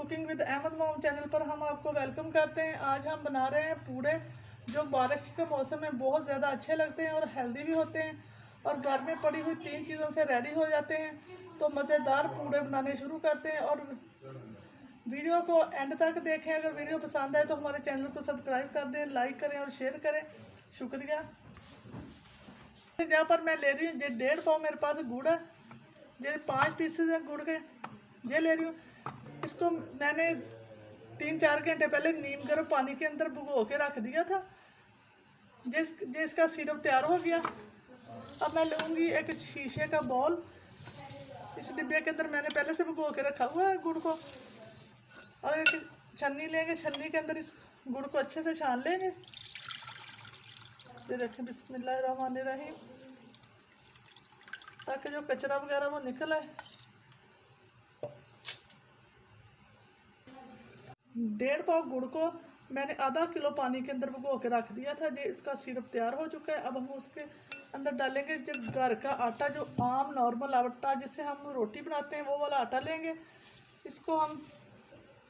Cooking with Ahmad मोम channel पर हम आपको वेलकम करते हैं। आज हम बना रहे हैं पूड़े, जो बारिश के मौसम में बहुत ज़्यादा अच्छे लगते हैं और हेल्दी भी होते हैं और घर में पड़ी हुई 3 चीज़ों से रेडी हो जाते हैं। तो मज़ेदार पूड़े बनाने शुरू करते हैं और वीडियो को एंड तक देखें। अगर वीडियो पसंद आए तो हमारे चैनल को सब्सक्राइब कर दें, लाइक करें और शेयर करें। शुक्रिया। यहाँ पर मैं ले रही हूँ 1.5 पाव मेरे पास गुड़ है। ये 5 पीसेज हैं गुड़ के, ये ले रही हूँ। इसको मैंने 3-4 घंटे पहले नीम गर्म पानी के अंदर भिगो के रख दिया था। जिसका सिरप तैयार हो गया। अब मैं लूँगी एक शीशे का बॉल। इस डिब्बे के अंदर मैंने पहले से भिगो के रखा हुआ है गुड़ को, और एक छन्नी लेंगे। छन्नी के अंदर इस गुड़ को अच्छे से छान लेंगे। ये देखें, बिस्मिल्लाहिर्रहमानिर्रहीम, ताकि जो कचरा वगैरह वो निकल आए। 1.5 पाव गुड़ को मैंने आधा किलो पानी के अंदर भिगो के रख दिया था। ये इसका सिरप तैयार हो चुका है। अब हम उसके अंदर डालेंगे जो घर का आटा, जो आम नॉर्मल आटा जिससे हम रोटी बनाते हैं, वो वाला आटा लेंगे। इसको हम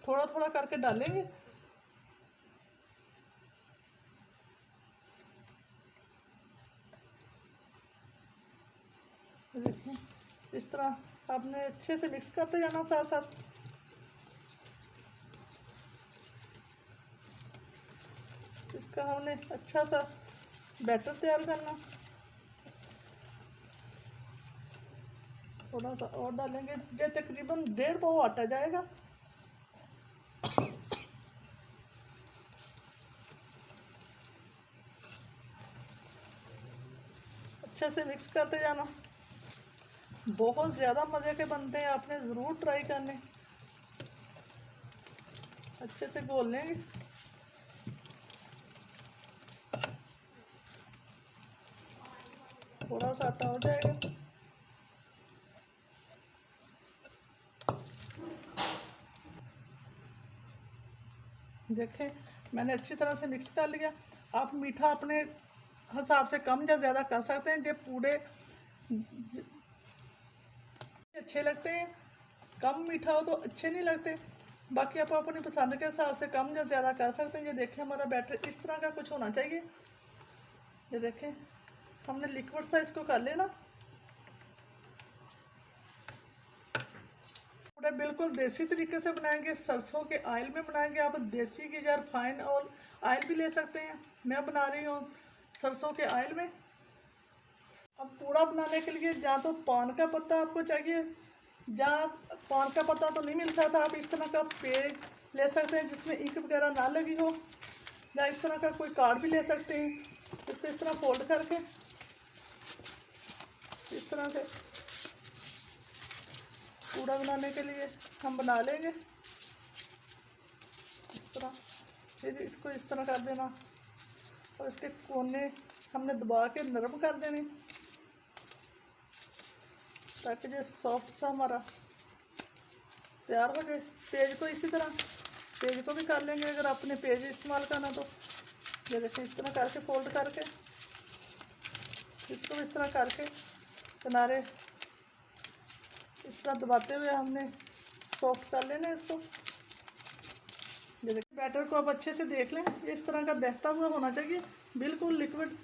थोड़ा थोड़ा करके डालेंगे। देखिए, इस तरह आपने अच्छे से मिक्स करते जाना साथ साथ। इसका हमने अच्छा सा बैटर तैयार करना। थोड़ा सा और डालेंगे, ये तकरीबन 1.5 पाव आटा जाएगा। अच्छे से मिक्स करते जाना। बहुत ज़्यादा मज़े के बनते हैं, आपने ज़रूर ट्राई करने। अच्छे से घोल लेंगे। थोड़ा सा आटा हो जाएगा। देखें, मैंने अच्छी तरह से मिक्स कर लिया। आप मीठा अपने हिसाब से कम या ज़्यादा कर सकते हैं। ये पूड़े अच्छे लगते हैं, कम मीठा हो तो अच्छे नहीं लगते। बाकी आप अपनी पसंद के हिसाब से कम या ज़्यादा कर सकते हैं। ये देखें, हमारा बैटर इस तरह का कुछ होना चाहिए। ये देखें, हमने लिक्विड सा इसको कर लेना। पूरे बिल्कुल देसी तरीके से बनाएंगे, सरसों के ऑयल में बनाएंगे। आप देसी की या रिफाइंड ऑयल भी ले सकते हैं। मैं बना रही हूँ सरसों के ऑयल में। अब पूड़ा बनाने के लिए या तो पान का पत्ता आपको चाहिए, या पान का पत्ता तो नहीं मिल सकता, आप इस तरह का पेज ले सकते हैं जिसमें इंक वगैरह ना लगी हो, या इस तरह का कोई कार्ड भी ले सकते हैं। इसको इस तरह फोल्ड करके इस तरह से पूड़ा बनाने के लिए हम बना लेंगे। इस तरह फिर इसको इस तरह कर देना, और इसके कोने हमने दबा के नरम कर देने, ताकि जो सॉफ्ट सा हमारा तैयार हो जाए। पेज को इसी तरह पेज को भी कर लेंगे, अगर आपने पेज इस्तेमाल करना तो। ये देखिए, इस तरह करके फोल्ड करके इसको इस तरह करके किनारे इस तरह दबाते हुए हमने सॉफ्ट कर लेना इसको। ये देखिए, बैटर को आप अच्छे से देख लें, इस तरह का बहता हुआ होना चाहिए, बिल्कुल लिक्विड।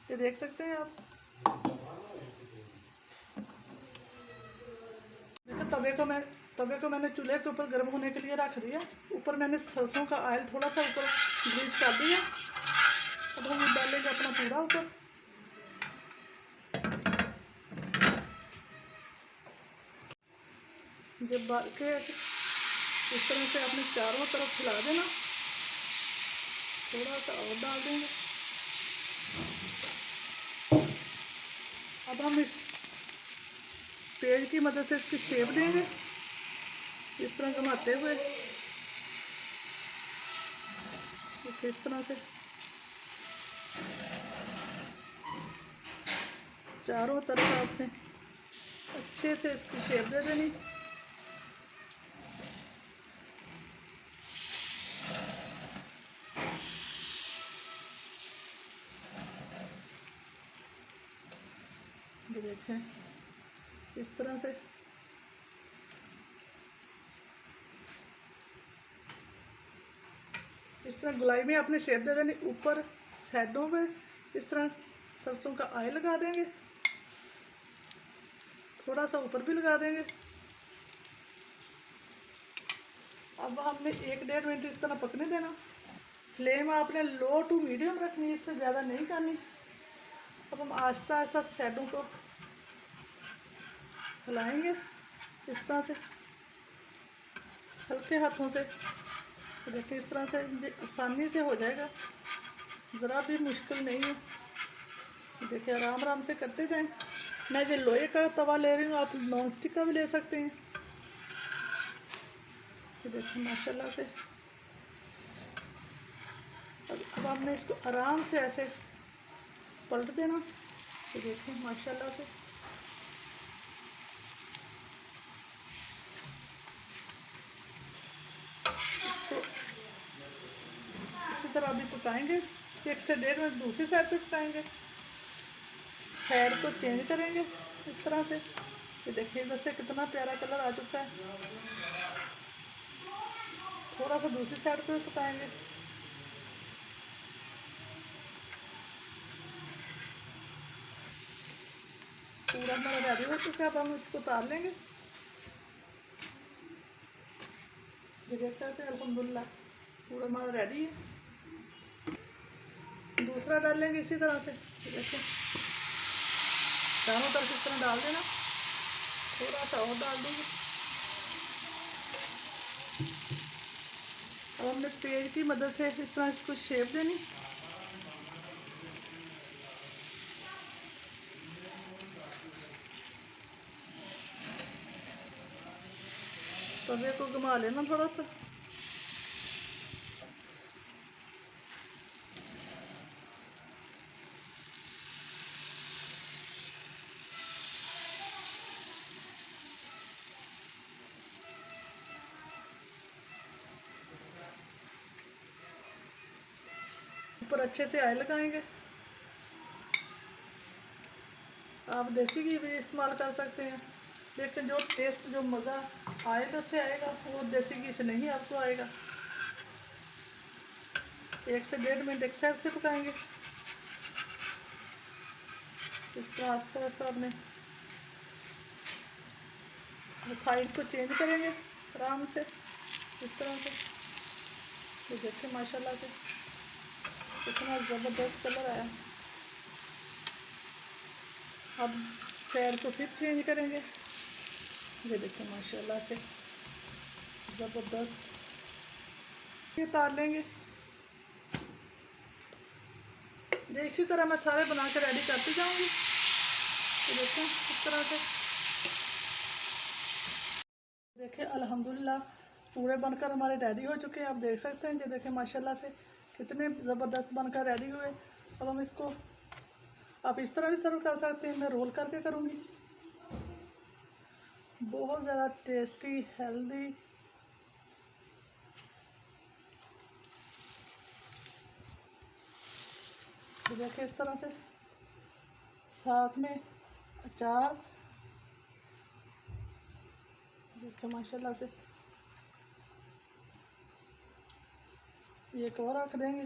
ये देख सकते हैं आप। देखिए, तवे को मैंने चूल्हे के ऊपर गर्म होने के लिए रख दिया। ऊपर मैंने सरसों का ऑयल थोड़ा सा ऊपर ग्रीस कर दिया। अब हम डालेंगे अपना पूड़ा ऊपर। जब बाल के इस तरह से अपने चारों तरफ फैला देना। थोड़ा सा और डाल देंगे। अब हम इस पेज की मदद से इसकी शेप देंगे, इस तरह घुमाते हुए। इस तरह से चारों तरफ आपने अच्छे से इसकी शेप दे देनी। ये देखें, इस तरह से इस तरह गुलाई में अपने शेप दे देनी। ऊपर साइडों पे इस तरह सरसों का ऑयल लगा देंगे, थोड़ा सा ऊपर भी लगा देंगे। अब हमने 1-1.5 मिनट इस तरह पकने देना। फ्लेम आपने लो टू मीडियम रखनी है, इससे ज़्यादा नहीं करनी। अब हम आहिस्ता आहिस्ता साइडों को हिलाएंगे इस तरह से हल्के हाथों से। देखिए इस तरह से ये आसानी से हो जाएगा, ज़रा भी मुश्किल नहीं है। देखिए आराम आराम से करते जाएं। मैं ये लोहे का तवा ले रही हूँ, आप नॉन स्टिक का भी ले सकते हैं। तो देखिए माशाल्लाह से अब हमने इसको आराम से ऐसे पलट देना। तो देखिए माशाल्लाह से इसको इसी तरह अभी पकाएंगे। 1 से 1.5 मिनट दूसरी साइड पे पकाएंगे। साइड को चेंज करेंगे इस तरह से। ये देखिए इधर से कितना प्यारा कलर आ चुका है। थोड़ा सा दूसरी साइड पे पकाएंगे। पूरा हमारा रेडी हो चुका है। अब हम इसको उतार लेंगे। ये देख सकते हैं अल्हम्दुलिल्लाह पूरा हमारा रेडी है। दूसरा डाल लेंगे इसी तरह से। देखिए चारों तरफ इस तरह डाल देना। थोड़ा सा और डाल दूँगी। अब हमने पेज की मदद से इस तरह इसको शेप देनी। तवे को घुमा लेना थोड़ा सा। ऊपर अच्छे से ऑयल लगाएंगे। आप देसी घी भी इस्तेमाल कर सकते हैं, लेकिन जो टेस्ट जो मज़ा आएगा से आएगा वो देसी घी से नहीं आपको आएगा। 1 से 1.5 मिनट एक साइड से पकाएंगे। इस तरह आस्ता आस्ता अपने साइड को चेंज करेंगे आराम से इस तरह से। तो देखिए माशाल्लाह से कितना ज़बरदस्त कलर आया। अब साइड को फिर चेंज करेंगे। ये देखिए माशाल्लाह से ज़बरदस्त। ये उतार लेंगे। ये इसी तरह मैं सारे बना के रेडी करती जाऊंगी। तो देखिए इस तरह से देखिए अल्हम्दुलिल्लाह पूरे बनकर हमारे रेडी हो चुके हैं। आप देख सकते हैं। ये देखिए माशाल्लाह से कितने ज़बरदस्त बनकर रेडी हुए। अब हम इसको आप इस तरह भी सर्व कर सकते हैं। मैं रोल करके करूँगी। बहुत ज़्यादा टेस्टी हेल्दी देखिए इस तरह से साथ में अचार। देखिए माशाल्लाह से एक और रख देंगे।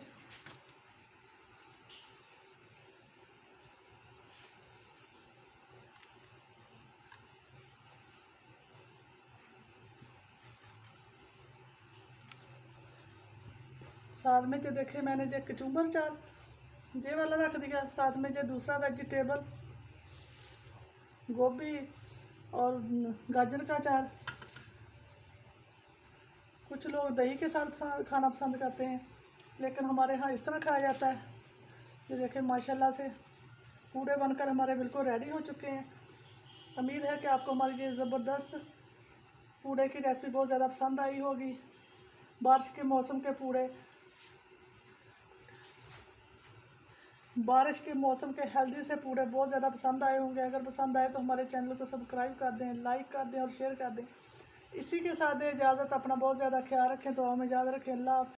साथ में जो देखिए मैंने जो कचुम्बर चार ये वाला रख दिया। साथ में जो दूसरा वेजिटेबल गोभी और गाजर का अचार। कुछ लोग दही के साथ खाना पसंद करते हैं, लेकिन हमारे यहाँ इस तरह खाया जाता है। ये देखिए माशाल्लाह से पूरे बनकर हमारे बिल्कुल रेडी हो चुके हैं। उम्मीद है कि आपको हमारी ये ज़बरदस्त पूड़े की रेसिपी बहुत ज़्यादा पसंद आई होगी। बारिश के मौसम के पूड़े, बारिश के मौसम के हेल्दी से पूड़े बहुत ज़्यादा पसंद आए होंगे। अगर पसंद आए तो हमारे चैनल को सब्सक्राइब कर दें, लाइक कर दें और शेयर कर दें। इसी के साथ इजाज़त। अपना बहुत ज़्यादा ख्याल रखें। तो हमें इजाज़त रखें। अल्लाह।